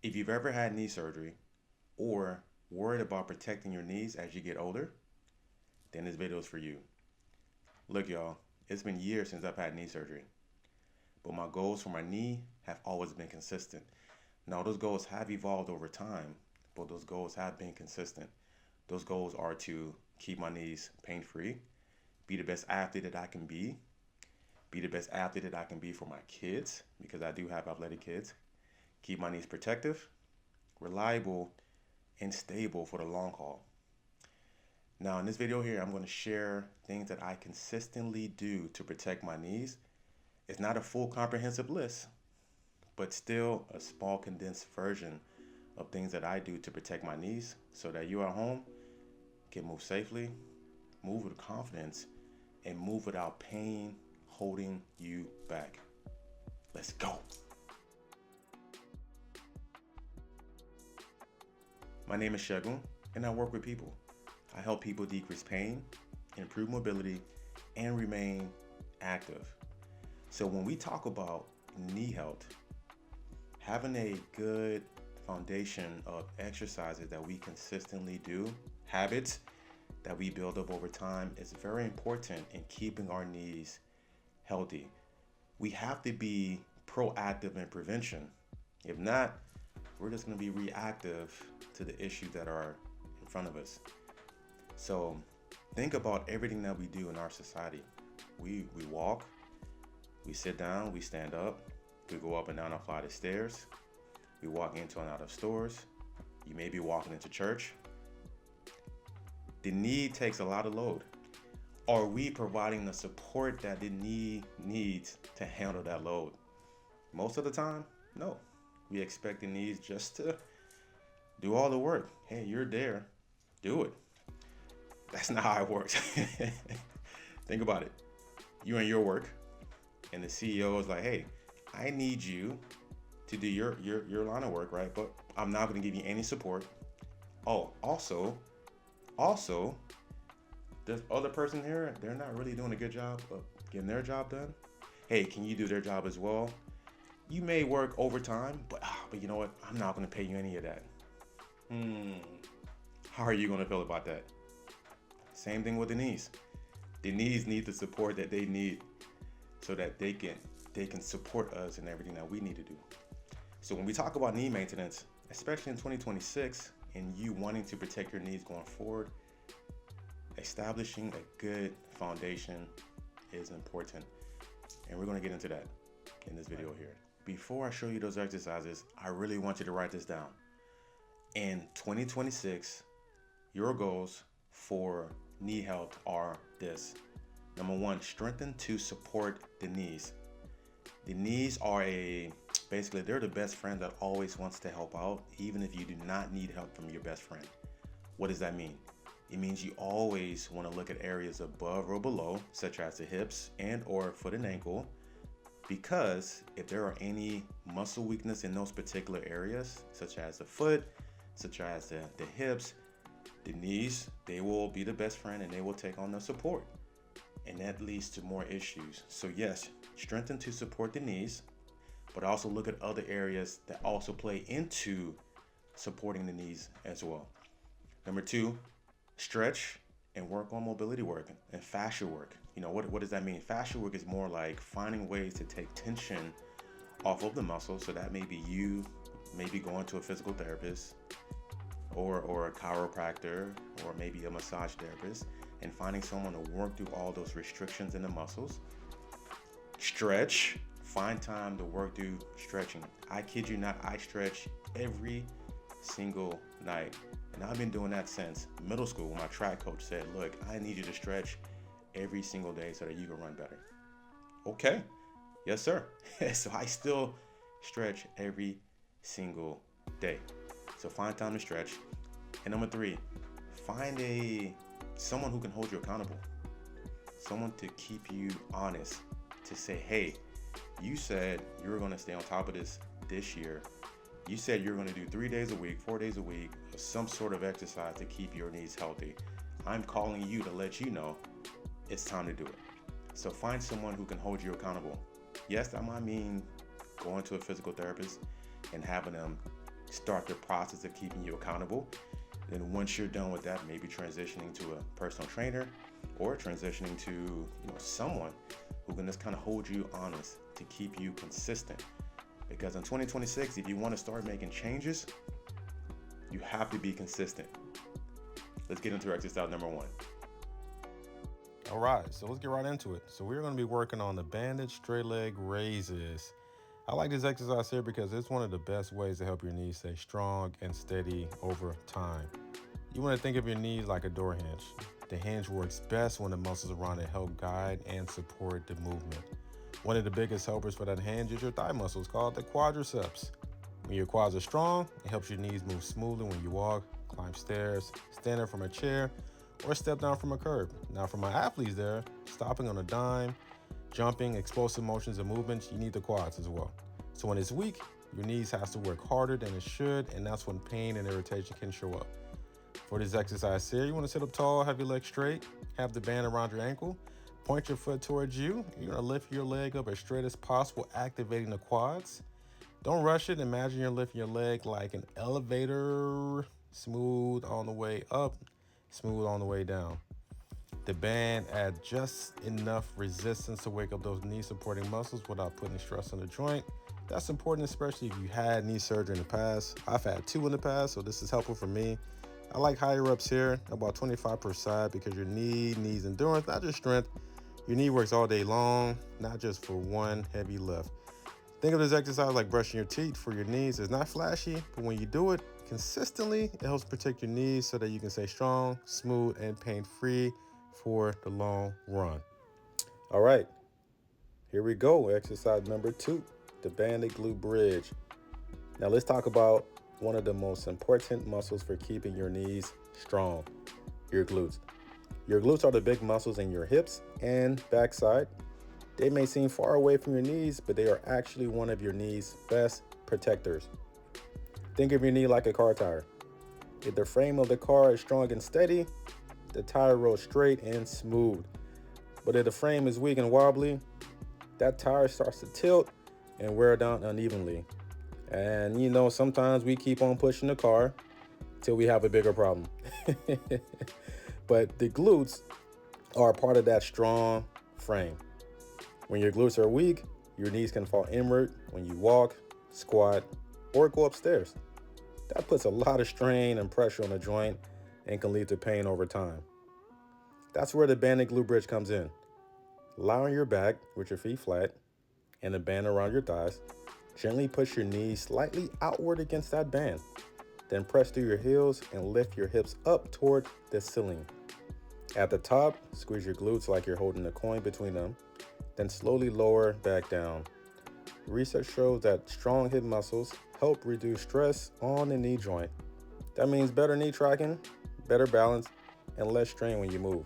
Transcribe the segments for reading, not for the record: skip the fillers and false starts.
If you've ever had knee surgery or worried about protecting your knees as you get older, then this video is for you. Look, y'all, it's been years since I've had knee surgery, but my goals for my knee have always been consistent. Now, those goals have evolved over time, but those goals have been consistent. Those goals are to keep my knees pain free, be the best athlete that I can be the best athlete that I can be for my kids, because I do have athletic kids, keep my knees protective, reliable, and stable for the long haul. Now, in this video here, I'm going to share things that I consistently do to protect my knees. It's not a full comprehensive list, but still a small condensed version of things that I do to protect my knees so that you at home can move safely, move with confidence, and move without pain holding you back. Let's go. My name is Shegun, and I work with people. I help people decrease pain, improve mobility, and remain active. So when we talk about knee health, having a good foundation of exercises that we consistently do, habits that we build up over time, is very important in keeping our knees healthy. We have to be proactive in prevention. If not, we're just going to be reactive to the issues that are in front of us. So think about everything that we do in our society. We walk, we sit down, we stand up, we go up and down a flight of stairs, we walk into and out of stores, you may be walking into church. The knee takes a lot of load. Are we providing the support that the knee needs to handle that load? Most of the time, no. We expect the knees just to do all the work. Hey, you're there, do it. That's not how it works. Think about it. You're in your work, and the CEO is like, hey, I need you to do your line of work, right? But I'm not going to give you any support. Oh, also, this other person here, they're not really doing a good job of getting their job done. Hey, can you do their job as well? You may work overtime, but you know what? I'm not going to pay you any of that. How are you going to feel about that? Same thing with the knees. The knees need the support that they need so that they can support us in everything that we need to do. So when we talk about knee maintenance, especially in 2026, and you wanting to protect your knees going forward, establishing a good foundation is important. And we're going to get into that in this video here. Before I show you those exercises, I really want you to write this down. In 2026, your goals for knee health are this. Number one, strengthen to support the knees. The knees are basically they're the best friend that always wants to help out, even if you do not need help from your best friend. What does that mean? It means you always want to look at areas above or below, such as the hips and or foot and ankle, because if there are any muscle weakness in those particular areas, such as the foot, such as the hips, the knees, they will be the best friend and they will take on the support. And that leads to more issues. So yes, strengthen to support the knees, but also look at other areas that also play into supporting the knees as well. Number two, stretch and work on mobility work and fascia work. You know, what does that mean? Fascia work is more like finding ways to take tension off of the muscle. So that may be you maybe going to a physical therapist or a chiropractor or maybe a massage therapist and finding someone to work through all those restrictions in the muscles. Stretch, find time to work through stretching. I kid you not, I stretch every single night. And I've been doing that since middle school. My track coach said, look, I need you to stretch every single day so that you can run better. Okay, yes sir. So I still stretch every single day. So find time to stretch. And number three, find someone who can hold you accountable. Someone to keep you honest, to say, hey, you said you were going to stay on top of this year. You said you're going to do 3 days a week, 4 days a week, some sort of exercise to keep your knees healthy. I'm calling you to let you know it's time to do it. So find someone who can hold you accountable. Yes, that might mean going to a physical therapist and having them start the process of keeping you accountable. Then once you're done with that, maybe transitioning to a personal trainer or transitioning to someone who can just kind of hold you honest to keep you consistent. Because in 2026, if you want to start making changes, you have to be consistent. Let's get into exercise number 1. All right, so let's get right into it. So we're going to be working on the banded straight leg raises. I like this exercise here because it's one of the best ways to help your knees stay strong and steady over time. You want to think of your knees like a door hinge. The hinge works best when the muscles around it help guide and support the movement. One of the biggest helpers for that hinge is your thigh muscles called the quadriceps. When your quads are strong, it helps your knees move smoothly when you walk, climb stairs, stand up from a chair, or step down from a curb. Now for my athletes there, stopping on a dime, jumping, explosive motions and movements, you need the quads as well. So when it's weak, your knees has to work harder than it should, and that's when pain and irritation can show up. For this exercise here, you want to sit up tall, have your legs straight, have the band around your ankle, point your foot towards you. You're going to lift your leg up as straight as possible, activating the quads. Don't rush it. Imagine you're lifting your leg like an elevator, smooth on the way up, smooth on the way down. The band adds just enough resistance to wake up those knee supporting muscles without putting stress on the joint. That's important, especially if you had knee surgery in the past. I've had 2 in the past, so this is helpful for me. I like higher ups here, about 25 per side, because your knee needs endurance, not just strength. Your knee works all day long, not just for one heavy lift. Think of this exercise like brushing your teeth for your knees. It's not flashy, but when you do it consistently, it helps protect your knees so that you can stay strong, smooth, and pain-free for the long run. All right, here we go. Exercise number 2, the banded glute bridge. Now let's talk about one of the most important muscles for keeping your knees strong, your glutes. Your glutes are the big muscles in your hips and backside. They may seem far away from your knees, but they are actually one of your knee's best protectors. Think of your knee like a car tire. If the frame of the car is strong and steady, the tire rolls straight and smooth. But if the frame is weak and wobbly, that tire starts to tilt and wear down unevenly. And sometimes we keep on pushing the car till we have a bigger problem. But the glutes are part of that strong frame. When your glutes are weak, your knees can fall inward when you walk, squat, or go upstairs. That puts a lot of strain and pressure on the joint and can lead to pain over time. That's where the banded glute bridge comes in. Lie on your back with your feet flat and a band around your thighs. Gently push your knees slightly outward against that band. Then press through your heels and lift your hips up toward the ceiling. At the top, squeeze your glutes like you're holding a coin between them. Then slowly lower back down. Research shows that strong hip muscles help reduce stress on the knee joint. That means better knee tracking, better balance, and less strain when you move.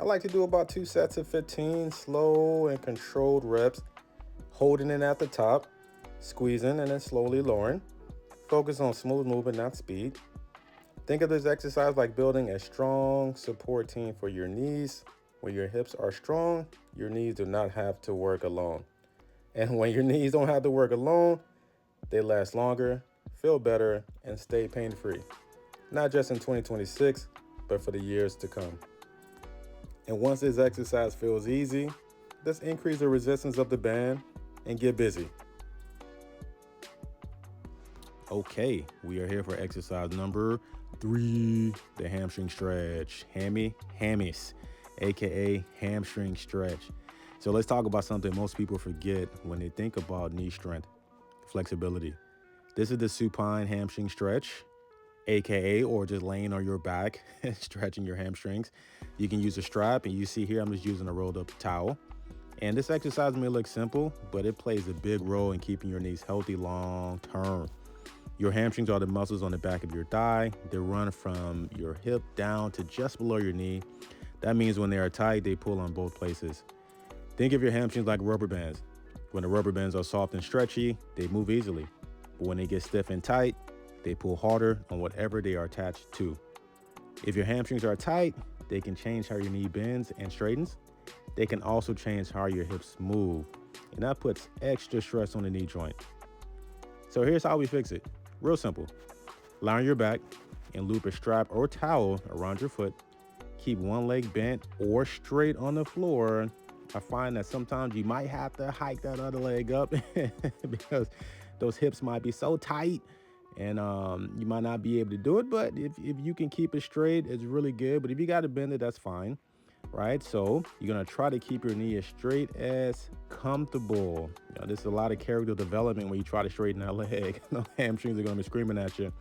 I like to do about 2 sets of 15 slow and controlled reps, holding it at the top, squeezing and then slowly lowering. Focus on smooth movement, not speed. Think of this exercise like building a strong support team for your knees. When your hips are strong, your knees do not have to work alone. And when your knees don't have to work alone, they last longer, feel better, and stay pain-free. Not just in 2026, but for the years to come. And once this exercise feels easy, let's increase the resistance of the band and get busy. Okay, we are here for exercise number 3, the hamstring stretch. Hammies, aka hamstring stretch. So let's talk about something most people forget when they think about knee strength, flexibility. This is the supine hamstring stretch, aka or just laying on your back, stretching your hamstrings. You can use a strap, and you see here I'm just using a rolled up towel. And this exercise may look simple, but it plays a big role in keeping your knees healthy long term. Your hamstrings are the muscles on the back of your thigh. They run from your hip down to just below your knee. That means when they are tight, they pull on both places. Think of your hamstrings like rubber bands. When the rubber bands are soft and stretchy, they move easily. But when they get stiff and tight, they pull harder on whatever they are attached to. If your hamstrings are tight, they can change how your knee bends and straightens. They can also change how your hips move, and that puts extra stress on the knee joint. So here's how we fix it. Real simple. Lie on your back and loop a strap or towel around your foot. Keep one leg bent or straight on the floor. I find that sometimes you might have to hike that other leg up because those hips might be so tight and you might not be able to do it. But if you can keep it straight, it's really good. But if you got to bend it, that's fine, right? So you're going to try to keep your knee as straight as comfortable. There's a lot of character development when you try to straighten that leg. No hamstrings are going to be screaming at you.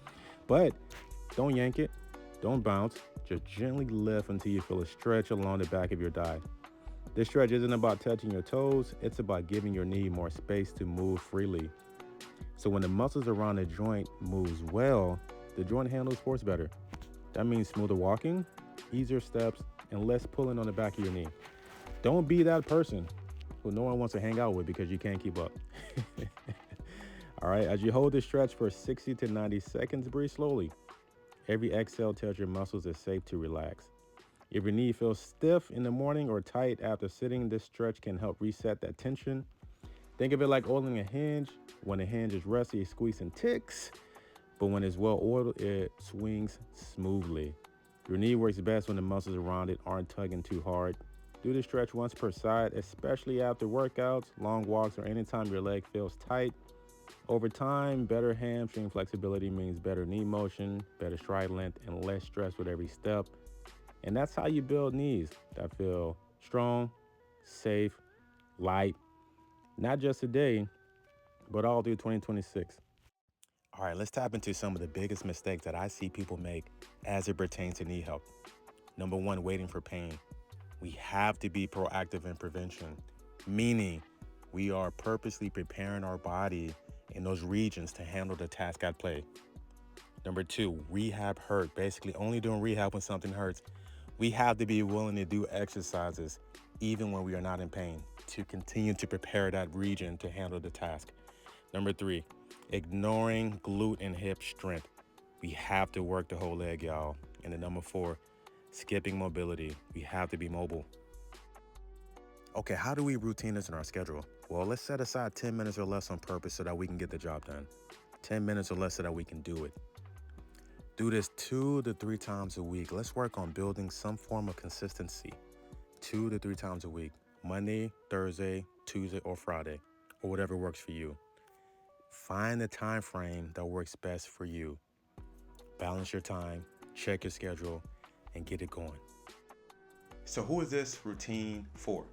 But don't yank it. Don't bounce. Just gently lift until you feel a stretch along the back of your thigh. This stretch isn't about touching your toes. It's about giving your knee more space to move freely. So when the muscles around the joint moves well, the joint handles force better. That means smoother walking, easier steps, and less pulling on the back of your knee. Don't be that person who no one wants to hang out with because you can't keep up. All right, as you hold this stretch for 60 to 90 seconds, breathe slowly. Every exhale tells your muscles it's safe to relax. If your knee feels stiff in the morning or tight after sitting, this stretch can help reset that tension. Think of it like oiling a hinge. When a hinge is rusty, it squeaks and ticks, but when it's well oiled, it swings smoothly. Your knee works best when the muscles around it aren't tugging too hard. Do the stretch once per side, especially after workouts, long walks, or anytime your leg feels tight. Over time, better hamstring flexibility means better knee motion, better stride length, and less stress with every step. And that's how you build knees that feel strong, safe, light, not just today, but all through 2026. All right, let's tap into some of the biggest mistakes that I see people make as it pertains to knee health. Number one, waiting for pain. We have to be proactive in prevention, meaning we are purposely preparing our body in those regions to handle the task at play. Number two, rehab hurt. Basically, only doing rehab when something hurts. We have to be willing to do exercises even when we are not in pain to continue to prepare that region to handle the task. Number three, ignoring glute and hip strength. We have to work the whole leg, y'all. And then number four, skipping mobility. We have to be mobile. Okay, how do we routine this in our schedule? Well, let's set aside 10 minutes or less on purpose so that we can get the job done. 10 minutes or less so that we can do it. Do this 2 to 3 times a week. Let's work on building some form of consistency. 2 to 3 times a week. Monday, Thursday, Tuesday, or Friday, or whatever works for you. Find the time frame that works best for you. Balance your time, check your schedule, and get it going. So who is this routine for?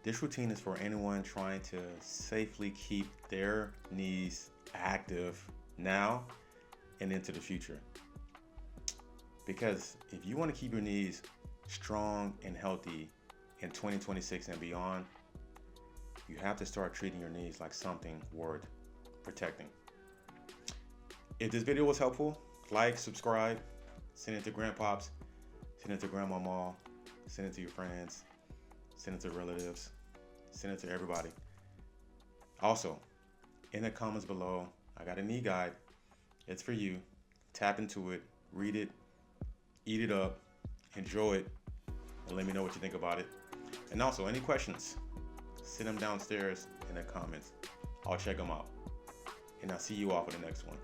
This routine is for anyone trying to safely keep their knees active now and into the future. Because if you want to keep your knees strong and healthy in 2026 and beyond, you have to start treating your knees like something worth protecting. If this video was helpful, like, subscribe, send it to grandpops, send it to grandmama, send it to your friends, send it to relatives, send it to everybody. Also, in the comments below, I got a knee guide. It's for you. Tap into it, read it, eat it up, enjoy it, and let me know what you think about it. And also, any questions, send them downstairs in the comments. I'll check them out. And I'll see you all for the next one.